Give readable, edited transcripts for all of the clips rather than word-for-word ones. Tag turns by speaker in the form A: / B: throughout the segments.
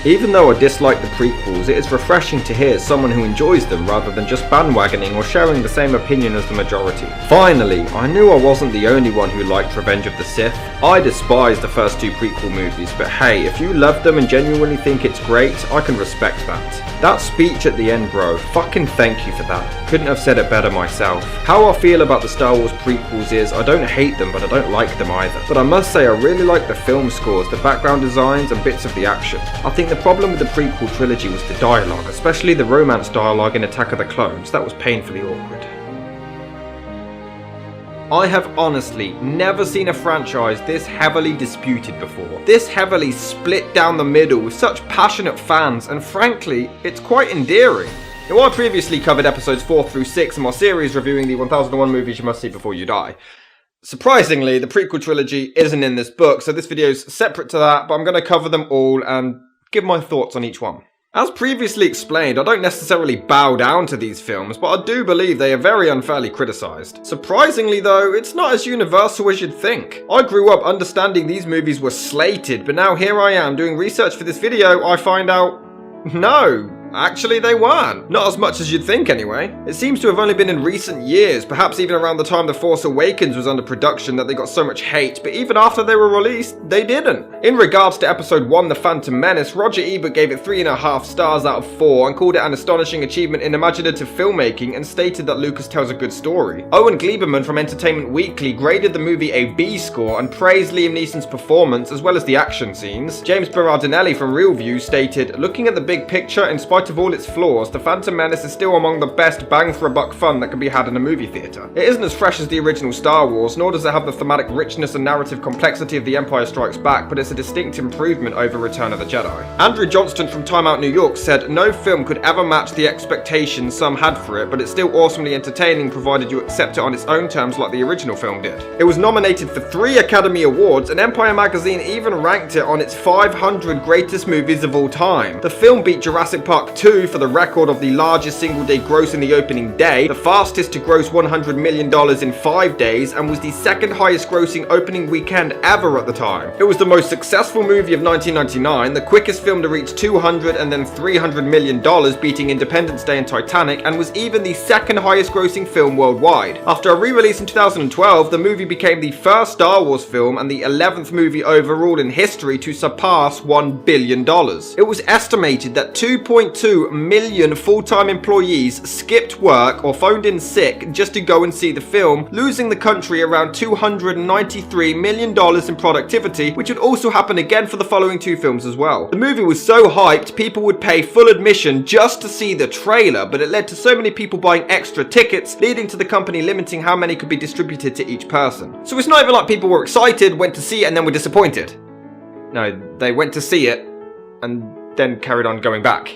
A: Even though I dislike the prequels, it is refreshing to hear someone who enjoys them rather than just bandwagoning or sharing the same opinion as the majority. Finally, I knew I wasn't the only one who liked Revenge of the Sith. I despise the first two prequel movies, but hey, if you love them and genuinely think it's great, I can respect that. That speech at the end, bro, fucking thank you for that. Couldn't have said it better myself. How I feel about the Star Wars prequels is, I don't hate them, but I don't like them either. But I must say I really like the film scores, the background designs, and bits of the action. I think the problem with the prequel trilogy was the dialogue, especially the romance dialogue in Attack of the Clones. That was painfully awkward. I have honestly never seen a franchise this heavily disputed before. This heavily split down the middle with such passionate fans, and frankly, it's quite endearing. Now, I previously covered episodes 4 through 6 in my series reviewing the 1001 movies you must see before you die. Surprisingly, the prequel trilogy isn't in this book, so this video's separate to that, but I'm going to cover them all and give my thoughts on each one. As previously explained, I don't necessarily bow down to these films, but I do believe they are very unfairly criticised. Surprisingly though, it's not as universal as you'd think. I grew up understanding these movies were slated, but now here I am doing research for this video, I find out, no. Actually, they weren't. Not as much as you'd think anyway. It seems to have only been in recent years, perhaps even around the time The Force Awakens was under production, that they got so much hate, but even after they were released, they didn't. In regards to episode 1, The Phantom Menace, Roger Ebert gave it 3.5 stars out of 4 and called it an astonishing achievement in imaginative filmmaking and stated that Lucas tells a good story. Owen Gleiberman from Entertainment Weekly graded the movie a B score and praised Liam Neeson's performance as well as the action scenes. James Berardinelli from Real View stated, looking at the big picture, in spite of all its flaws, The Phantom Menace is still among the best bang-for-a-buck fun that can be had in a movie theatre. It isn't as fresh as the original Star Wars, nor does it have the thematic richness and narrative complexity of The Empire Strikes Back, but it's a distinct improvement over Return of the Jedi. Andrew Johnston from Time Out New York said, no film could ever match the expectations some had for it, but it's still awesomely entertaining provided you accept it on its own terms like the original film did. It was nominated for 3 Academy Awards, and Empire magazine even ranked it on its 500 greatest movies of all time. The film beat Jurassic Park 2 for the record of the largest single-day gross in the opening day, the fastest to gross $100 million in 5 days, and was the second highest grossing opening weekend ever at the time. It was the most successful movie of 1999, the quickest film to reach $200 and then $300 million, beating Independence Day and Titanic, and was even the second highest grossing film worldwide. After a re-release in 2012, the movie became the first Star Wars film and the 11th movie overall in history to surpass $1 billion. It was estimated that 2.2 million full-time employees skipped work or phoned in sick just to go and see the film, losing the country around $293 million in productivity, which would also happen again for the following 2 films as well. The movie was so hyped, people would pay full admission just to see the trailer, but it led to so many people buying extra tickets, leading to the company limiting how many could be distributed to each person. So it's not even like people were excited, went to see it, and then were disappointed. No, they went to see it, and then carried on going back.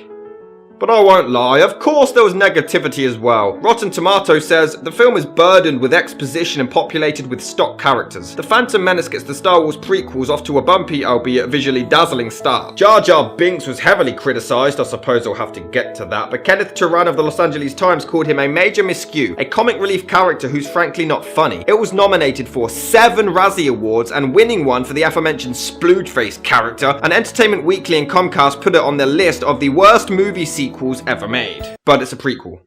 A: But I won't lie, of course there was negativity as well. Rotten Tomatoes says, the film is burdened with exposition and populated with stock characters. The Phantom Menace gets the Star Wars prequels off to a bumpy, albeit visually dazzling start. Jar Jar Binks was heavily criticised, I suppose I'll have to get to that, but Kenneth Turan of the Los Angeles Times called him a major miscue, a comic relief character who's frankly not funny. It was nominated for 7 Razzie Awards and winning one for the aforementioned splooge-faced character, and Entertainment Weekly and Comcast put it on their list of the worst movie sequels ever made. But it's a prequel.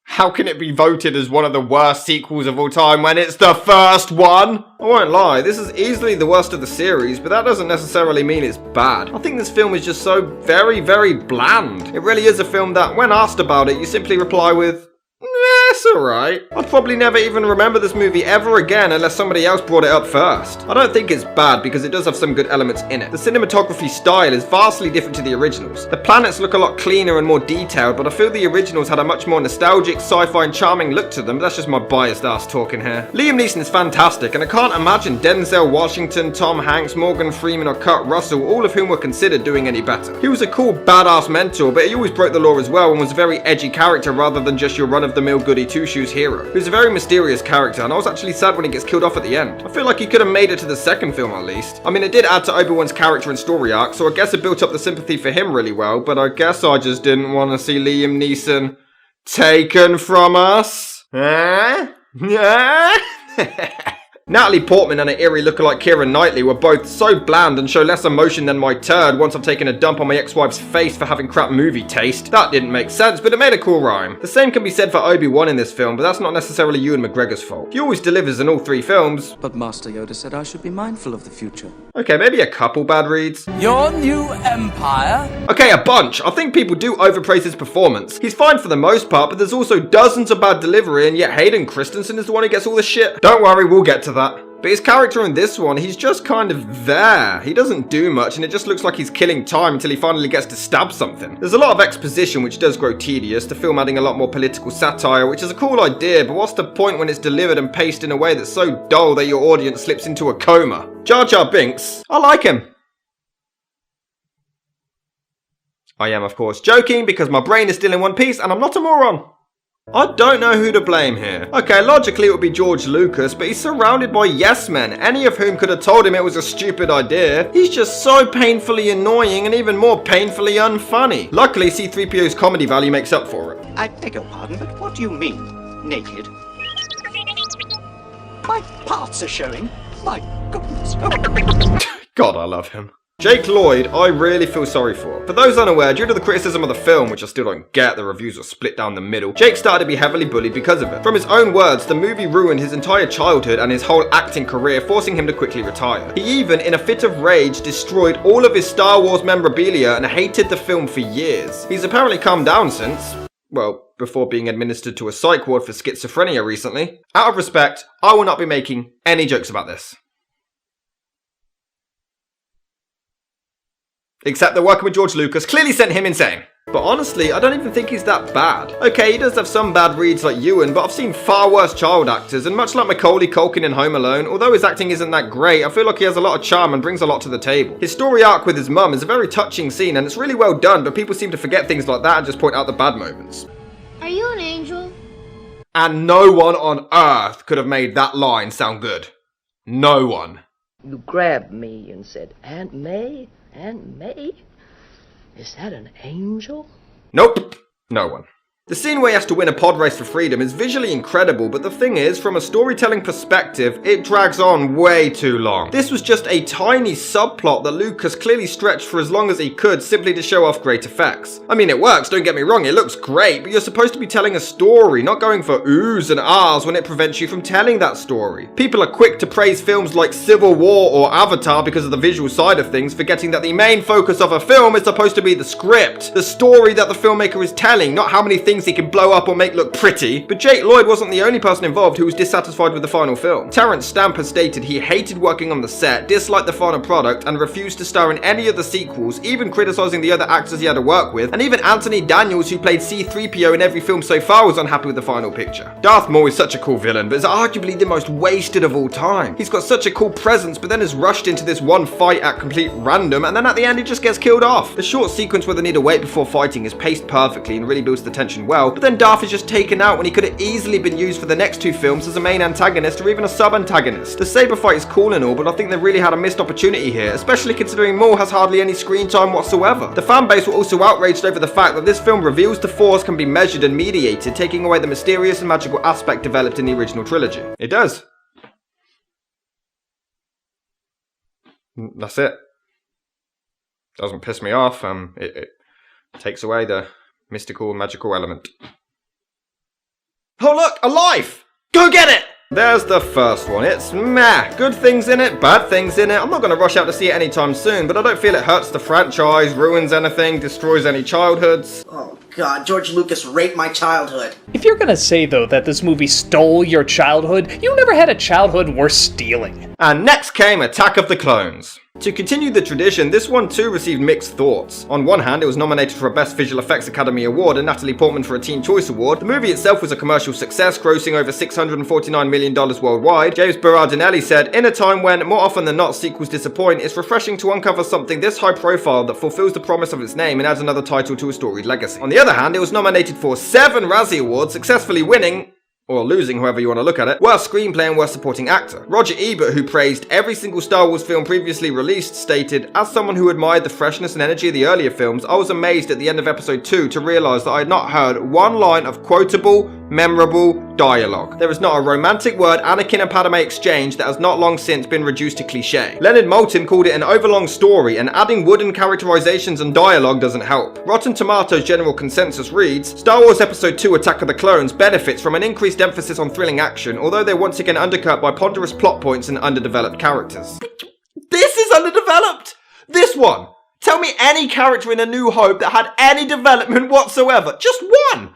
A: How can it be voted as one of the worst sequels of all time when it's the first one? I won't lie, this is easily the worst of the series, but that doesn't necessarily mean it's bad. I think this film is just so very, very bland. It really is a film that, when asked about it, you simply reply with, it's alright. I'd probably never even remember this movie ever again unless somebody else brought it up first. I don't think it's bad because it does have some good elements in it. The cinematography style is vastly different to the originals. The planets look a lot cleaner and more detailed, but I feel the originals had a much more nostalgic, sci-fi and charming look to them, but that's just my biased ass talking here. Liam Neeson is fantastic, and I can't imagine Denzel Washington, Tom Hanks, Morgan Freeman or Kurt Russell, all of whom were considered, doing any better. He was a cool, badass mentor, but he always broke the law as well and was a very edgy character rather than just your run-of-the-mill goody two-shoes hero. He was a very mysterious character, and I was actually sad when he gets killed off at the end. I feel like he could have made it to the second film at least. I mean, it did add to Obi-Wan's character and story arc, so I guess it built up the sympathy for him really well, but I guess I just didn't want to see Liam Neeson taken from us. Natalie Portman and her eerie lookalike Keira Knightley were both so bland and show less emotion than my turd once I've taken a dump on my ex-wife's face for having crap movie taste. That didn't make sense, but it made a cool rhyme. The same can be said for Obi-Wan in this film, but that's not necessarily Ewan McGregor's fault. He always delivers in all 3 films.
B: But Master Yoda said I should be mindful of the future.
A: Okay, maybe a couple bad reads.
B: Your new empire?
A: Okay, a bunch. I think people do overpraise his performance. He's fine for the most part, but there's also dozens of bad delivery, and yet Hayden Christensen is the one who gets all the shit. Don't worry, we'll get to that. But his character in this one, he's just kind of there. He doesn't do much, and it just looks like he's killing time until he finally gets to stab something. There's a lot of exposition which does grow tedious, the film adding a lot more political satire, which is a cool idea, but what's the point when it's delivered and paced in a way that's so dull that your audience slips into a coma? Jar Jar Binks, I like him. I am, of course, joking because my brain is still in one piece and I'm not a moron. I don't know who to blame here. Okay, logically it would be George Lucas, but he's surrounded by yes men, any of whom could have told him it was a stupid idea. He's just so painfully annoying and even more painfully unfunny. Luckily, C-3PO's comedy value makes up for it.
C: I beg your pardon, but what do you mean, naked? My parts are showing. My goodness.
A: God, I love him. Jake Lloyd, I really feel sorry for. For those unaware, due to the criticism of the film, which I still don't get, the reviews are split down the middle, Jake started to be heavily bullied because of it. From his own words, the movie ruined his entire childhood and his whole acting career, forcing him to quickly retire. He even, in a fit of rage, destroyed all of his Star Wars memorabilia and hated the film for years. He's apparently calmed down since, well, before being administered to a psych ward for schizophrenia recently. Out of respect, I will not be making any jokes about this. Except that working with George Lucas clearly sent him insane. But honestly, I don't even think he's that bad. Okay, he does have some bad reads like Ewan, but I've seen far worse child actors, and much like Macaulay Culkin in Home Alone, although his acting isn't that great, I feel like he has a lot of charm and brings a lot to the table. His story arc with his mum is a very touching scene, and it's really well done, but people seem to forget things like that and just point out the bad moments.
D: Are you an angel?
A: And no one on earth could have made that line sound good. No one.
E: You grabbed me and said, Aunt May? Aunt May? Is that an angel?
A: Nope. No one. The scene where he has to win a pod race for freedom is visually incredible, but the thing is, from a storytelling perspective, it drags on way too long. This was just a tiny subplot that Lucas clearly stretched for as long as he could simply to show off great effects. I mean, it works, don't get me wrong, it looks great, but you're supposed to be telling a story, not going for oohs and ahs when it prevents you from telling that story. People are quick to praise films like Civil War or Avatar because of the visual side of things, forgetting that the main focus of a film is supposed to be the script, the story that the filmmaker is telling, not how many things he can blow up or make look pretty. But Jake Lloyd wasn't the only person involved who was dissatisfied with the final film. Terrence Stamp has stated he hated working on the set, disliked the final product, and refused to star in any of the sequels, even criticizing the other actors he had to work with, and even Anthony Daniels, who played C-3PO in every film so far, was unhappy with the final picture. Darth Maul is such a cool villain, but is arguably the most wasted of all time. He's got such a cool presence, but then is rushed into this one fight at complete random, and then at the end he just gets killed off. The short sequence where they need to wait before fighting is paced perfectly and really builds the tension well, but then Darth is just taken out when he could have easily been used for the next 2 films as a main antagonist or even a sub-antagonist. The saber fight is cool and all, but I think they really had a missed opportunity here, especially considering Maul has hardly any screen time whatsoever. The fanbase were also outraged over the fact that this film reveals the Force can be measured and mediated, taking away the mysterious and magical aspect developed in the original trilogy. It does. That's it. Doesn't piss me off, it takes away the mystical, magical element. Oh look, a life! Go get it! There's the first one. It's meh. Good things in it, bad things in it. I'm not going to rush out to see it anytime soon, but I don't feel it hurts the franchise, ruins anything, destroys any childhoods.
F: Oh god, George Lucas raped my childhood.
G: If you're gonna say, though, that this movie stole your childhood, you never had a childhood worth stealing.
A: And next came Attack of the Clones. To continue the tradition, this one too received mixed thoughts. On one hand, it was nominated for a Best Visual Effects Academy Award and Natalie Portman for a Teen Choice Award. The movie itself was a commercial success, grossing over $649 million worldwide. James Berardinelli said, "In a time when, more often than not, sequels disappoint, it's refreshing to uncover something this high profile that fulfills the promise of its name and adds another title to a storied legacy." On the other hand, it was nominated for 7 Razzie Awards, successfully winning, or losing, however you want to look at it, worst screenplay and worst supporting actor. Roger Ebert, who praised every single Star Wars film previously released, stated, "As someone who admired the freshness and energy of the earlier films, I was amazed at the end of episode 2 to realise that I had not heard one line of quotable, memorable dialogue. There is not a romantic word Anakin and Padme exchange that has not long since been reduced to cliche. Leonard Maltin called it an overlong story, and adding wooden characterizations and dialogue doesn't help. Rotten Tomatoes general consensus reads, Star Wars Episode 2 Attack of the Clones benefits from an increased emphasis on thrilling action, although they're once again undercut by ponderous plot points and underdeveloped characters. This is underdeveloped! This one! Tell me any character in A New Hope that had any development whatsoever. Just one!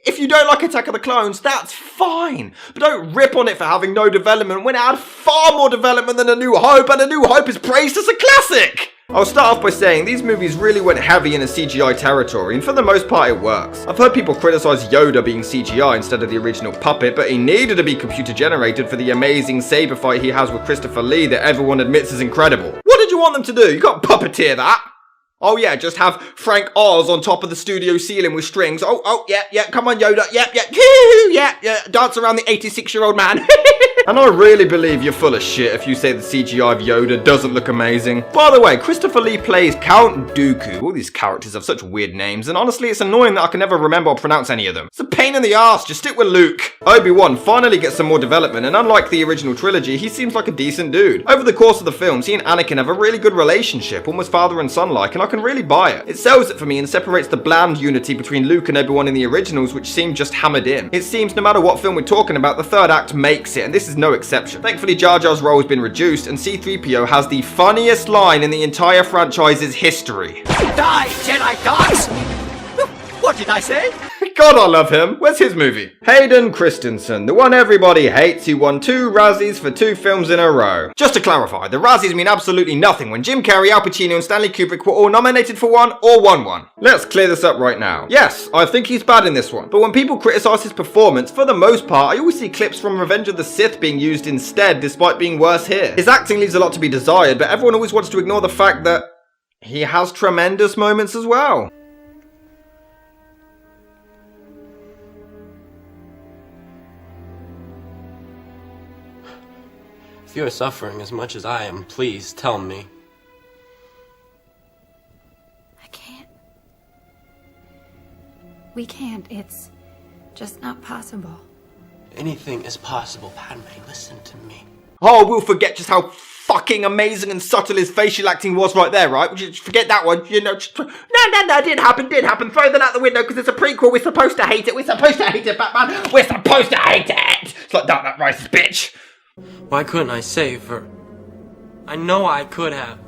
A: If you don't like Attack of the Clones, that's fine. But don't rip on it for having no development when it had far more development than A New Hope, and A New Hope is praised as a classic! I'll start off by saying these movies really went heavy in a CGI territory, and for the most part it works. I've heard people criticise Yoda being CGI instead of the original puppet, but he needed to be computer generated for the amazing saber fight he has with Christopher Lee that everyone admits is incredible. What did you want them to do? You can't puppeteer that! Oh yeah, just have Frank Oz on top of the studio ceiling with strings. Oh, yeah, come on Yoda, yeah, dance around the 86-year-old man. And I really believe you're full of shit if you say the CGI of Yoda doesn't look amazing. By the way, Christopher Lee plays Count Dooku. All these characters have such weird names, and honestly it's annoying that I can never remember or pronounce any of them. It's a pain in the ass, just stick with Luke. Obi-Wan finally gets some more development, and unlike the original trilogy, he seems like a decent dude. Over the course of the films, he and Anakin have a really good relationship, almost father and son-like, and I can really buy it. It sells it for me and separates the bland unity between Luke and Obi-Wan in the originals, which seemed just hammered in. It seems no matter what film we're talking about, the third act makes it, and this is no exception. Thankfully, Jar Jar's role has been reduced, and C-3PO has the funniest line in the entire franchise's history.
C: Die, Jedi gods! What did I say?
A: God, I love him. Where's his movie? Hayden Christensen, the one everybody hates, who won 2 Razzies for 2 films in a row. Just to clarify, the Razzies mean absolutely nothing when Jim Carrey, Al Pacino and Stanley Kubrick were all nominated for one or won one. Let's clear this up right now. Yes, I think he's bad in this one, but when people criticise his performance, for the most part, I always see clips from Revenge of the Sith being used instead, despite being worse here. His acting leaves a lot to be desired, but everyone always wants to ignore the fact that he has tremendous moments as well.
H: If you are suffering as much as I am, please tell me.
I: I can't. We can't. It's just not possible.
H: Anything is possible, Padme. Listen to me.
A: Oh, we'll forget just how fucking amazing and subtle his facial acting was right there, right? We'll just forget that one, you know. No, did happen. Throw that out the window because it's a prequel. We're supposed to hate it, Batman. We're supposed to hate it. It's like that racist bitch.
H: Why couldn't I save her? I know I could have.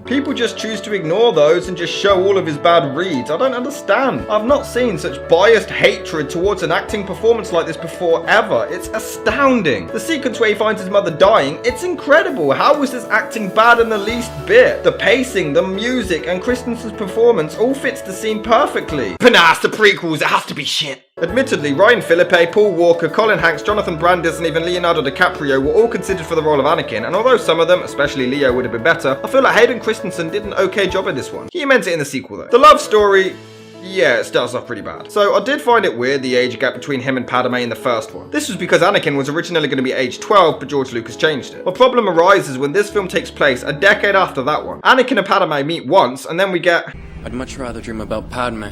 A: People just choose to ignore those and just show all of his bad reads. I don't understand. I've not seen such biased hatred towards an acting performance like this before ever. It's astounding. The sequence where he finds his mother dying, it's incredible. How was this acting bad in the least bit? The pacing, the music, and Christensen's performance all fits the scene perfectly. But nah, it's the prequels, it has to be shit. Admittedly, Ryan Philippe, Paul Walker, Colin Hanks, Jonathan Brandis, and even Leonardo DiCaprio were all considered for the role of Anakin, and although some of them, especially Leo, would have been better, I feel like Hayden Christensen did an okay job in this one. He meant it in the sequel though. The love story, yeah, it starts off pretty bad. So I did find it weird, the age gap between him and Padme in the first one. This was because Anakin was originally going to be age 12, but George Lucas changed it. My problem arises when this film takes place a decade after that one. Anakin and Padme meet once, and then we get...
H: I'd much rather dream about Padme.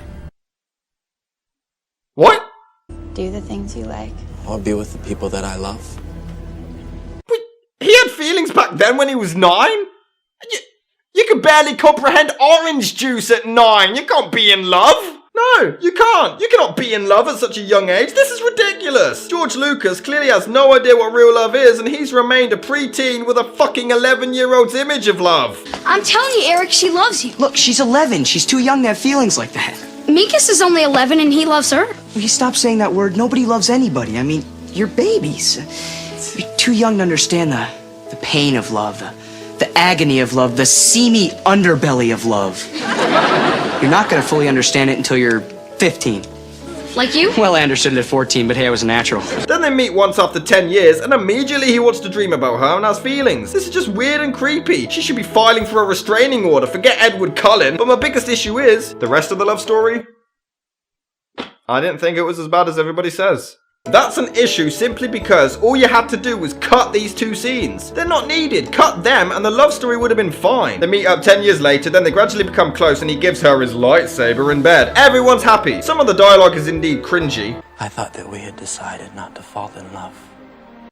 A: What?
I: Do the things you like.
H: Or be with the people that I love.
A: Wait, he had feelings back then when he was 9? You could barely comprehend orange juice at 9. You can't be in love. No, you can't. You cannot be in love at such a young age. This is ridiculous. George Lucas clearly has no idea what real love is, and he's remained a preteen with a fucking 11-year-old's image of love.
D: I'm telling you, Eric, she loves you.
J: Look, she's 11. She's too young to have feelings like that.
D: Mikas is only 11 and he loves her.
J: Will you stop saying that word? Nobody loves anybody. I mean, you're babies. You're too young to understand the pain of love, the agony of love, the seamy underbelly of love. You're not going to fully understand it until you're 15.
D: Like you?
J: Well, I understood it at 14, but hey, I was a natural.
A: Then they meet once after 10 years, and immediately he wants to dream about her and has feelings. This is just weird and creepy. She should be filing for a restraining order. Forget Edward Cullen. But my biggest issue is, the rest of the love story? I didn't think it was as bad as everybody says. That's an issue simply because all you had to do was cut these two scenes. They're not needed. Cut them and the love story would have been fine. They meet up 10 years later, then they gradually become close and he gives her his lightsaber in bed. Everyone's happy. Some of the dialogue is indeed cringy.
B: I thought that we had decided not to fall in love.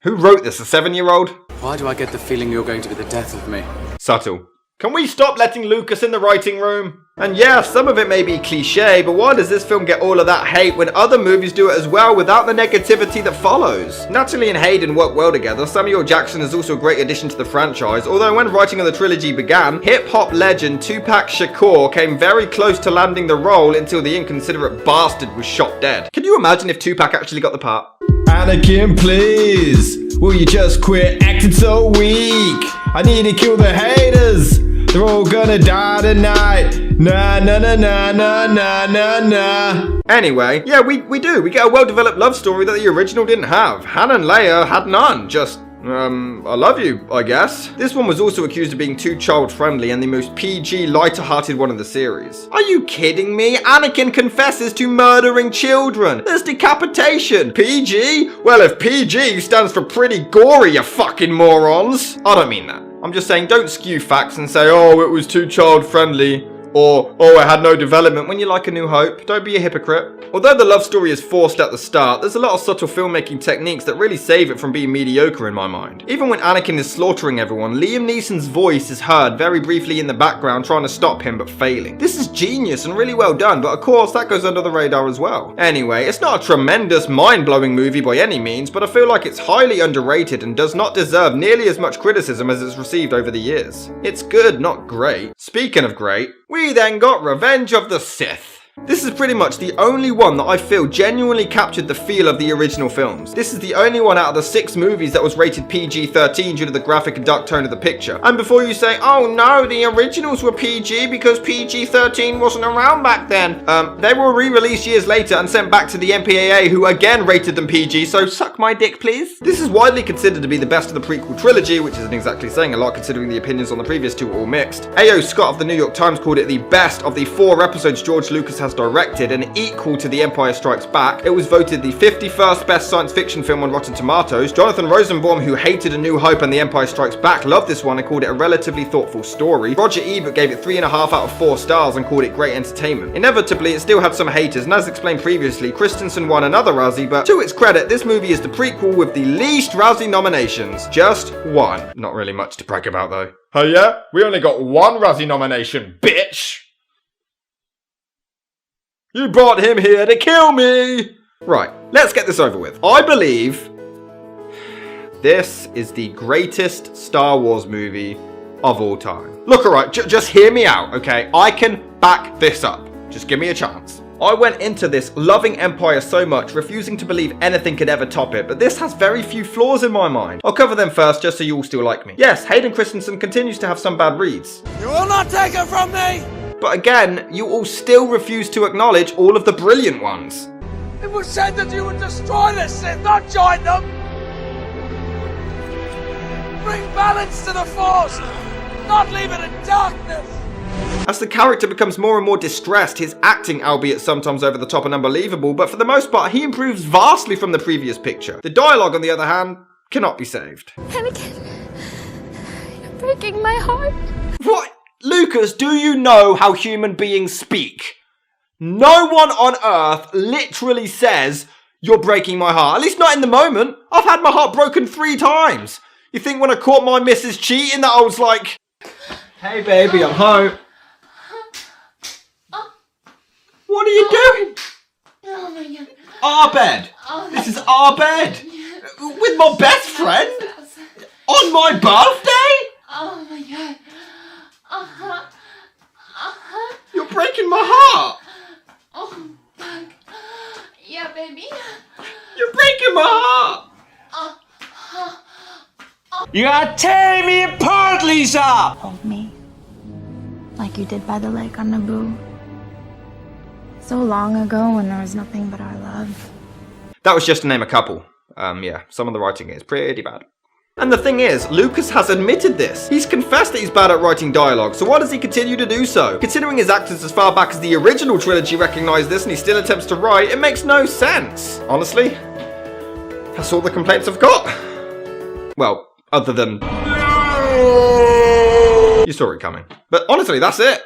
A: Who wrote this, a 7-year-old?
B: Why do I get the feeling you're going to be the death of me?
A: Subtle. Can we stop letting Lucas in the writing room? And yeah, some of it may be cliche, but why does this film get all of that hate when other movies do it as well without the negativity that follows? Natalie and Hayden work well together. Samuel Jackson is also a great addition to the franchise, although when writing of the trilogy began, hip-hop legend Tupac Shakur came very close to landing the role until the inconsiderate bastard was shot dead. Can you imagine if Tupac actually got the part?
K: Anakin, please, will you just quit acting so weak? I need to kill the haters. They're all gonna die tonight. Nah, nah, nah, nah, nah, nah, nah, nah.
A: Anyway, yeah, we do. We get a well-developed love story that the original didn't have. Han and Leia had none. Just, I love you, I guess. This one was also accused of being too child-friendly and the most PG, lighter-hearted one of the series. Are you kidding me? Anakin confesses to murdering children. There's decapitation. PG? Well, if PG stands for pretty gory, you fucking morons. I don't mean that. I'm just saying don't skew facts and say, oh, it was too child-friendly. Or, oh, it had no development when you like A New Hope. Don't be a hypocrite. Although the love story is forced at the start, there's a lot of subtle filmmaking techniques that really save it from being mediocre in my mind. Even when Anakin is slaughtering everyone, Liam Neeson's voice is heard very briefly in the background trying to stop him but failing. This is genius and really well done, but of course that goes under the radar as well. Anyway, it's not a tremendous, mind-blowing movie by any means, but I feel like it's highly underrated and does not deserve nearly as much criticism as it's received over the years. It's good, not great. Speaking of great, we then got Revenge of the Sith. This is pretty much the only one that I feel genuinely captured the feel of the original films. This is the only one out of the 6 movies that was rated PG-13 due to the graphic and dark tone of the picture. And before you say, oh no, the originals were PG because PG-13 wasn't around back then. They were re-released years later and sent back to the MPAA, who again rated them PG, so suck my dick please. This is widely considered to be the best of the prequel trilogy, which isn't exactly saying a lot considering the opinions on the previous 2 were all mixed. A.O. Scott of the New York Times called it the best of the 4 episodes George Lucas has directed and equal to The Empire Strikes Back. It was voted the 51st best science fiction film on Rotten Tomatoes. Jonathan Rosenbaum, who hated A New Hope and The Empire Strikes Back, loved this one and called it a relatively thoughtful story. Roger Ebert gave it 3.5 out of 4 stars and called it great entertainment. Inevitably, it still had some haters, and as explained previously, Christensen won another Razzie, but to its credit, this movie is the prequel with the least Razzie nominations. Just 1. Not really much to brag about though.
K: Oh yeah? We only got 1 Razzie nomination, bitch!
A: You brought him here to kill me! Right, let's get this over with. I believe this is the greatest Star Wars movie of all time. Look, alright, just hear me out, okay? I can back this up. Just give me a chance. I went into this loving Empire so much, refusing to believe anything could ever top it, but this has very few flaws in my mind. I'll cover them first, just so you all still like me. Yes, Hayden Christensen continues to have some bad reads.
C: You will not take it from me!
A: But again, you all still refuse to acknowledge all of the brilliant ones.
C: It was said that you would destroy the Sith, not join them! Bring balance to the Force, not leave it in darkness!
A: As the character becomes more and more distressed, his acting, albeit sometimes over the top and unbelievable, but for the most part, he improves vastly from the previous picture. The dialogue, on the other hand, cannot be saved.
I: Anakin, you're breaking my heart.
A: What? Lucas, do you know how human beings speak? No one on Earth literally says, you're breaking my heart. At least not in the moment. I've had my heart broken 3 times. You think when I caught my missus cheating that I was like, hey baby, I'm home. What are you doing?
I: Oh my god.
A: Our bed. This is our bed. With my best friend? On my birthday?
I: Oh my god.
A: You're breaking my heart.
I: Oh fuck. Yeah, baby.
A: You're breaking my heart.
C: You are tearing me apart, Lisa!
I: Hold me. Like you did by the lake on Naboo. So long ago when there was nothing but our love.
A: That was just to name a couple. Yeah, some of the writing is pretty bad. And the thing is, Lucas has admitted this. He's confessed that he's bad at writing dialogue, so why does he continue to do so? Considering his actors as far back as the original trilogy recognised this and he still attempts to write, it makes no sense. Honestly, That's all the complaints I've got. Well, other than... You saw it coming. But honestly, that's it.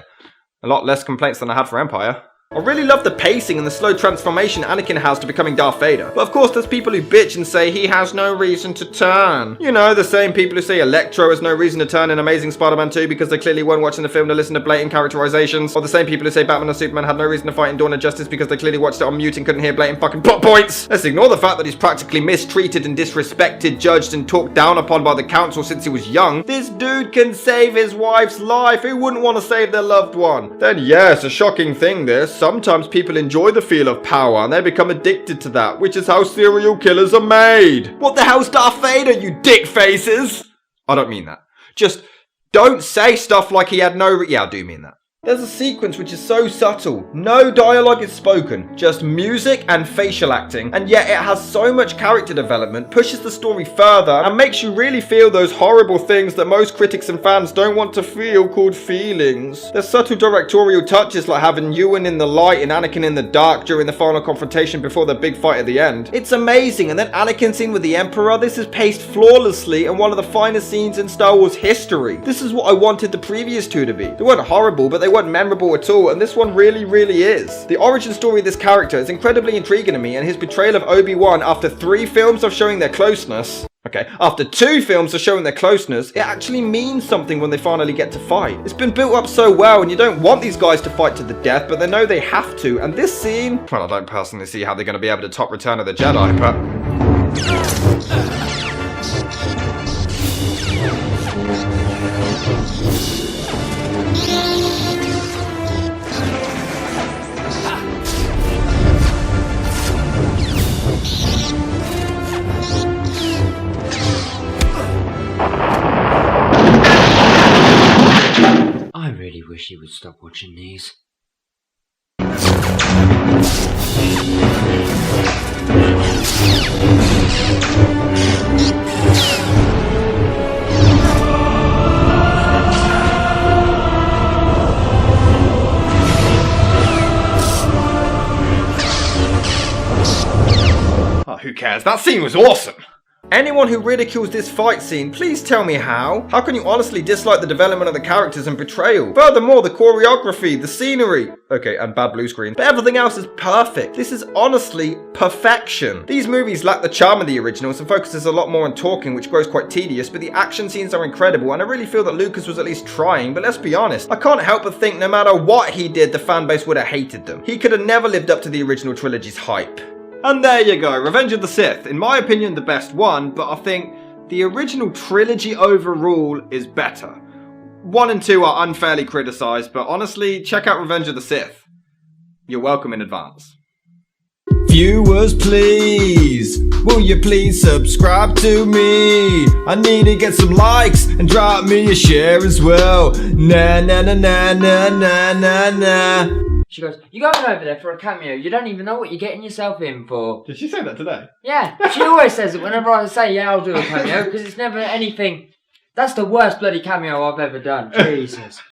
A: A lot less complaints than I had for Empire. I really love the pacing and the slow transformation Anakin has to becoming Darth Vader. But of course, there's people who bitch and say he has no reason to turn. You know, the same people who say Electro has no reason to turn in Amazing Spider-Man 2 because they clearly weren't watching the film to listen to blatant characterizations. Or the same people who say Batman or Superman had no reason to fight in Dawn of Justice because they clearly watched it on mute and couldn't hear blatant fucking plot points. Let's ignore the fact that he's practically mistreated and disrespected, judged and talked down upon by the council since he was young. This dude can save his wife's life. Who wouldn't want to save their loved one? Then yeah, it's a shocking thing this. Sometimes people enjoy the feel of power and they become addicted to that, which is how serial killers are made. What the hell's Darth Vader, you dick faces? I don't mean that. Just don't say stuff like he had no... Yeah, I do mean that. There's a sequence which is so subtle. No dialogue is spoken, just music and facial acting, and yet it has so much character development, pushes the story further, and makes you really feel those horrible things that most critics and fans don't want to feel, called feelings. There's subtle directorial touches like having Ewan in the light and Anakin in the dark during the final confrontation before the big fight at the end. It's amazing, and then Anakin's scene with the Emperor, this is paced flawlessly and one of the finest scenes in Star Wars history. This is what I wanted the previous two to be. They weren't horrible, but they weren't memorable at all, and this one really is. The origin story of this character is incredibly intriguing to me, and his betrayal of Obi-Wan after 3 films of showing their closeness. Okay, after 2 films of showing their closeness, it actually means something when they finally get to fight. It's been built up so well, and you don't want these guys to fight to the death, but they know they have to, and this scene... Well, I don't personally see how they're going to be able to top Return of the Jedi, but...
L: I really wish he would stop watching these.
A: Oh, who cares? That scene was awesome! Anyone who ridicules this fight scene, please tell me how. How can you honestly dislike the development of the characters and portrayal? Furthermore, the choreography, the scenery, okay, and bad blue screen, but everything else is perfect. This is honestly perfection. These movies lack the charm of the originals and focuses a lot more on talking, which grows quite tedious, but the action scenes are incredible, and I really feel that Lucas was at least trying, but let's be honest, I can't help but think no matter what he did, the fan base would have hated them. He could have never lived up to the original trilogy's hype. And there you go, Revenge of the Sith. In my opinion, the best one, but I think the original trilogy overall is better. 1 and 2 are unfairly criticised, but honestly, check out Revenge of the Sith. You're welcome in advance.
K: Viewers, please, will you please subscribe to me? I need to get some likes and drop me a share as well. Na na na na na na na na.
L: She goes, "You're going over there for a cameo. You don't even know what you're getting yourself in for."
A: Did she say that today?
L: Yeah, she always says it whenever I say, yeah, I'll do a cameo, because it's never anything. That's the worst bloody cameo I've ever done. Jesus.